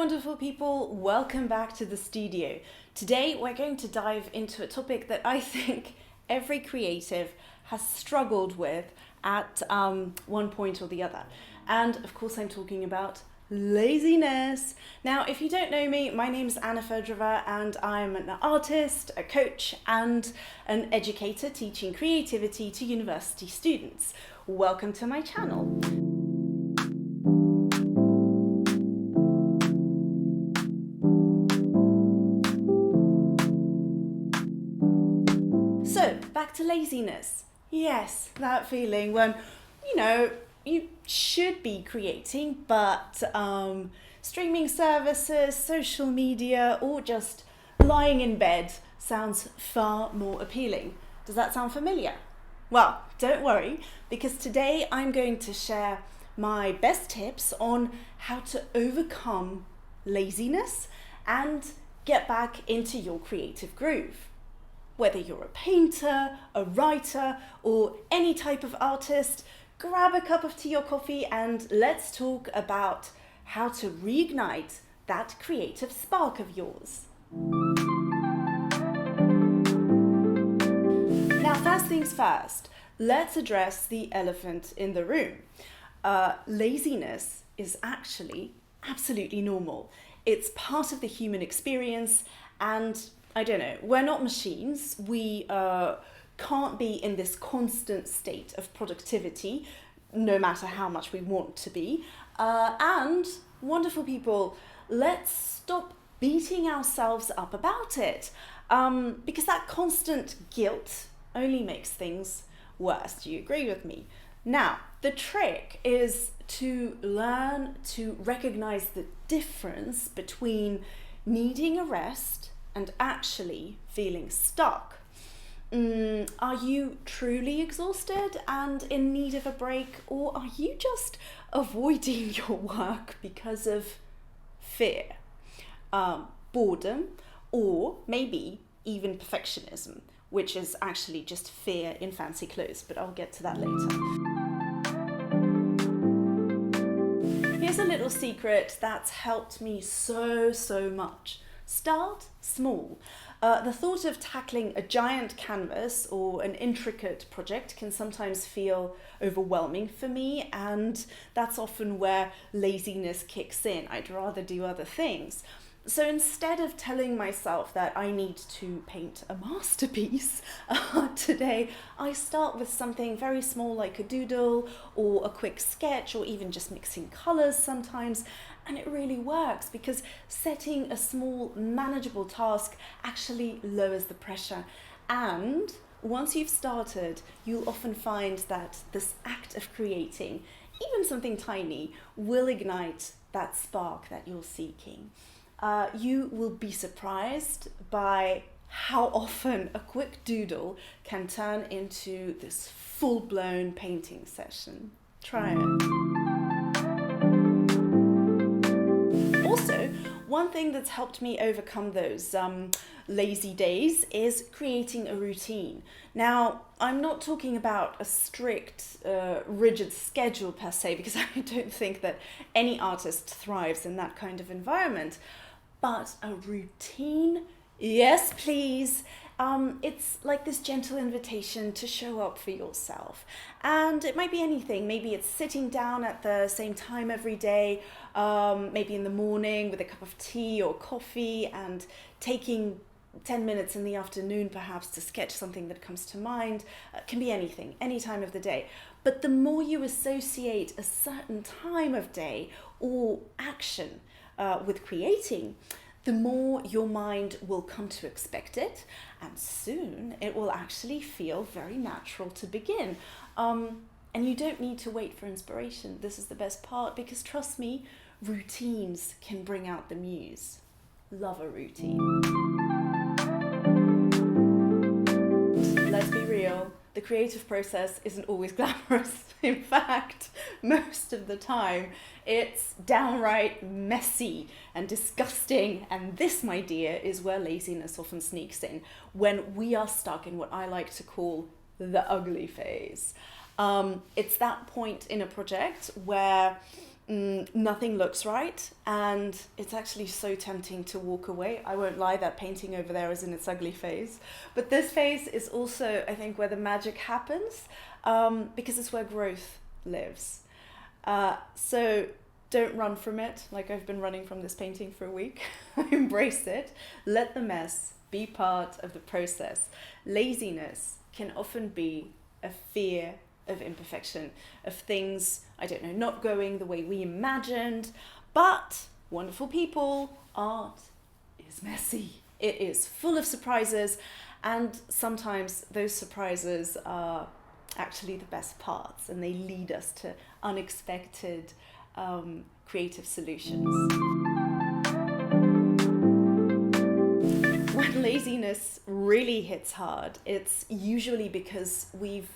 wonderful people, welcome back to the studio. Today we're going to dive into a topic that I think every creative has struggled with at one point or the other. And of course I'm talking about laziness. Now, if you don't know me, my name's Anna Ferdrova and I'm an artist, a coach and an educator teaching creativity to university students. Welcome to my channel. So, back to laziness. Yes, that feeling when, you should be creating, but streaming services, social media, or just lying in bed sounds far more appealing. Does that sound familiar? Well, don't worry, because today I'm going to share my best tips on how to overcome laziness and get back into your creative groove. Whether you're a painter, a writer, or any type of artist, grab a cup of tea or coffee and let's talk about how to reignite that creative spark of yours. Now, first things first, let's address the elephant in the room. Laziness is actually absolutely normal. It's part of the human experience, and I don't know, we're not machines. We can't be in this constant state of productivity, no matter how much we want to be. And wonderful people, let's stop beating ourselves up about it, because that constant guilt only makes things worse. Do you agree with me? Now, the trick is to learn to recognize the difference between needing a rest and actually feeling stuck. Are you truly exhausted and in need of a break, or are you just avoiding your work because of fear, boredom, or maybe even perfectionism, which is actually just fear in fancy clothes, but I'll get to that later. Here's a little secret that's helped me so much. Start small. The thought of tackling a giant canvas or an intricate project can sometimes feel overwhelming for me, and that's often where laziness kicks in. I'd rather do other things. So instead of telling myself that I need to paint a masterpiece today, I start with something very small like a doodle or a quick sketch or even just mixing colors sometimes. And it really works because setting a small manageable task actually lowers the pressure. And once you've started, you'll often find that this act of creating, even something tiny, will ignite that spark that you're seeking. You will be surprised by how often a quick doodle can turn into this full-blown painting session. Try it. Also, one thing that's helped me overcome those lazy days is creating a routine. Now, I'm not talking about a strict, rigid schedule per se, because I don't think that any artist thrives in that kind of environment. But a routine, yes please. It's like this gentle invitation to show up for yourself. And it might be anything. Maybe it's sitting down at the same time every day, maybe in the morning with a cup of tea or coffee, and taking 10 minutes in the afternoon perhaps to sketch something that comes to mind. It can be anything, any time of the day. But the more you associate a certain time of day or action with creating, the more your mind will come to expect it, and soon it will actually feel very natural to begin. And you don't need to wait for inspiration. This is the best part, because trust me, routines can bring out the muse. Love a routine. Let's be real. The creative process isn't always glamorous. In fact, most of the time, it's downright messy and disgusting. And this, my dear, is where laziness often sneaks in, when we are stuck in what I like to call the ugly phase. It's that point in a project where nothing looks right, and it's actually so tempting to walk away. I won't lie, that painting over there is in its ugly phase. But this phase is also, I think, where the magic happens, because it's where growth lives. So don't run from it, like I've been running from this painting for a week. Embrace it. Let the mess be part of the process. Laziness can often be a fear of imperfection, of things, I don't know, not going the way we imagined. But wonderful people, art is messy. It is full of surprises, and sometimes those surprises are actually the best parts, and they lead us to unexpected creative solutions. When laziness really hits hard, it's usually because we've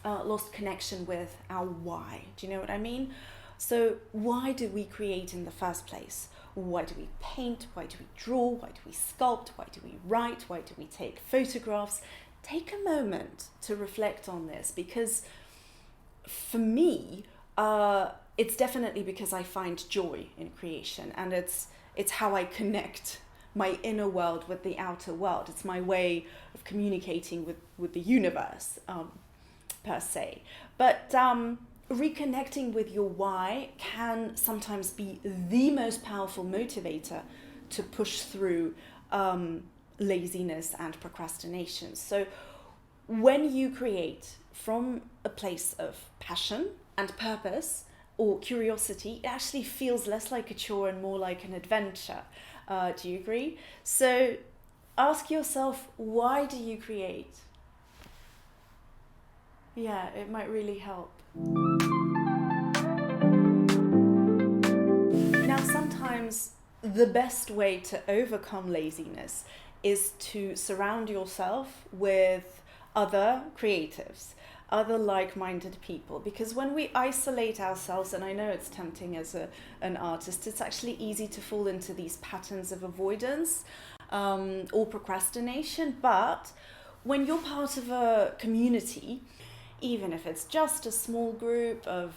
lost connection with our why. Do you know what I mean? So why do we create in the first place? Why do we paint? Why do we draw? Why do we sculpt? Why do we write? Why do we take photographs? Take a moment to reflect on this, because for me, it's definitely because I find joy in creation, and it's how I connect my inner world with the outer world. It's my way of communicating with the universe, per se. But reconnecting with your why can sometimes be the most powerful motivator to push through laziness and procrastination. So when you create from a place of passion and purpose or curiosity, it actually feels less like a chore and more like an adventure. Do you agree? So ask yourself, why do you create? Yeah, it might really help. Now, sometimes the best way to overcome laziness is to surround yourself with other creatives, other like-minded people, because when we isolate ourselves, and I know it's tempting as an artist, it's actually easy to fall into these patterns of avoidance or procrastination. But when you're part of a community, even if it's just a small group of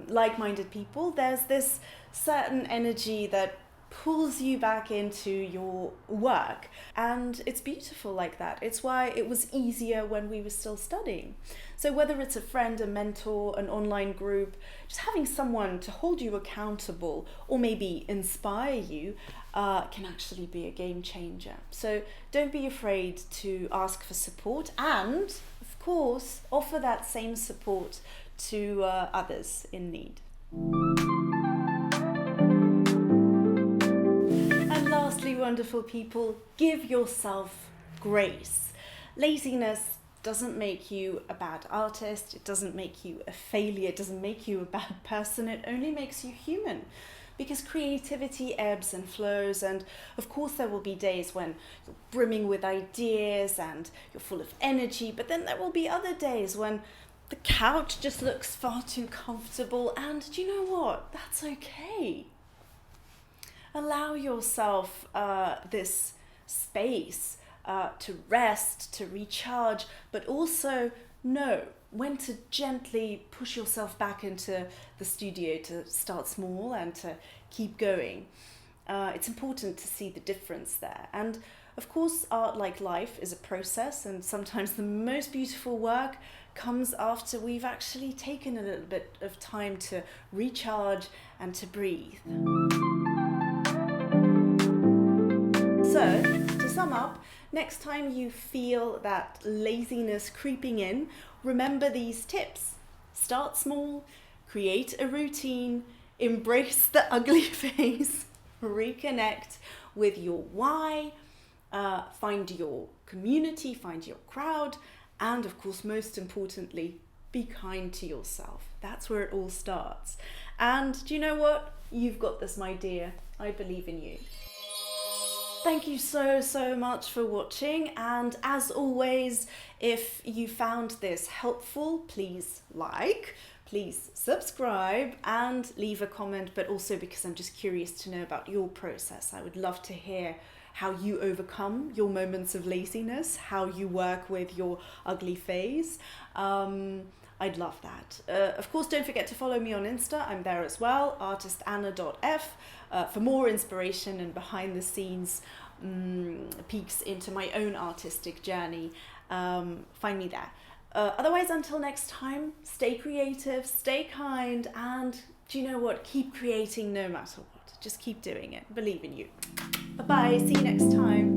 like-minded people, there's this certain energy that pulls you back into your work, and it's beautiful like that. It's why it was easier when we were still studying. So whether it's a friend, a mentor, an online group, just having someone to hold you accountable or maybe inspire you can actually be a game changer. So don't be afraid to ask for support, and of course offer that same support to others in need. And lastly, wonderful people, give yourself grace. Laziness doesn't make you a bad artist, it doesn't make you a failure, it doesn't make you a bad person, it only makes you human. Because creativity ebbs and flows, and of course there will be days when you're brimming with ideas and you're full of energy, but then there will be other days when the couch just looks far too comfortable, and do you know what? That's okay. Allow yourself this space to rest, to recharge, but also know when to gently push yourself back into the studio, to start small and to keep going. It's important to see the difference there. And of course, art, like life, is a process, and sometimes the most beautiful work comes after we've actually taken a little bit of time to recharge and to breathe. So, to sum up, next time you feel that laziness creeping in, remember these tips. Start small, create a routine, embrace the ugly phase, reconnect with your why, find your community, find your crowd, and of course, most importantly, be kind to yourself. That's where it all starts. And do you know what? You've got this, my dear. I believe in you. Thank you so much for watching, and as always, if you found this helpful, please like, please subscribe and leave a comment, but also because I'm just curious to know about your process. I would love to hear how you overcome your moments of laziness, how you work with your ugly phase. I'd love that. Of course, don't forget to follow me on Insta. I'm there as well, artistanna.f, for more inspiration and behind the scenes peeks into my own artistic journey. Find me there. Otherwise, until next time, stay creative, stay kind, and do you know what? Keep creating no matter what. Just keep doing it. Believe in you. Bye-bye. See you next time.